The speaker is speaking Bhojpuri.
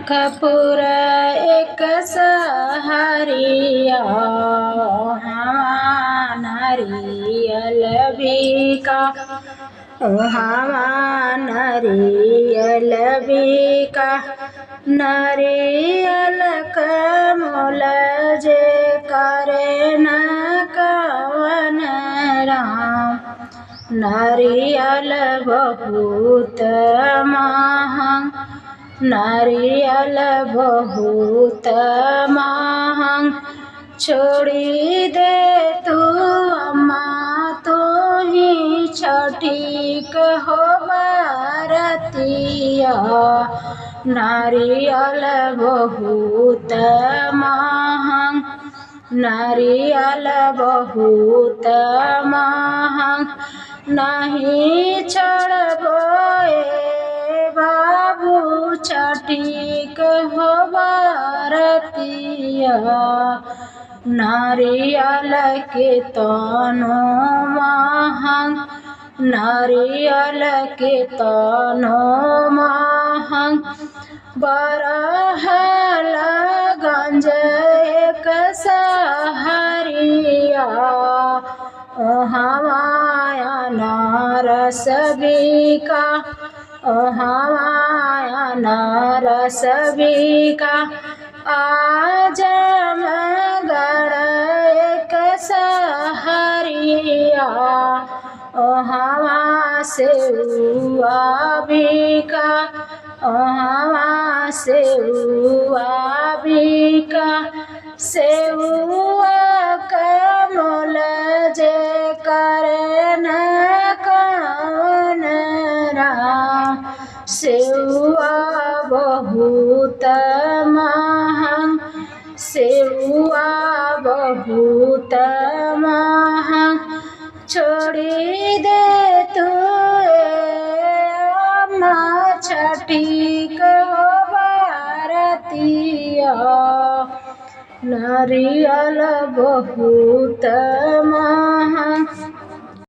कपूर एक सहरिया नारियल बिका नारियल बिका नारियल कमल जे करे न कवन राम नारियल बहुत महंग नारियल बहुत महंग छोड़ी दे तू अम्मा तो ही छठी हो बारतिया नारियल बहुत महंग नारियल बहुत महंग नहीं छोड़बो बाबू छठीक हो बारतिया नारियल के तनो महंग नारियल के तनो महंग बरहलगंज एक सहरिया हमाया नारस बिका हमाया नारस बिका आजमगढ़ एक सहरिया हवा से हुआ बिका हवा से हुआ बिका से हुआ कमल जे करे न कौन राम सेवा बहुत महंग सेवा बहुत महंग छोड़ी दे तू अम्मा छठी को बारतिया नारियल बहुत महंग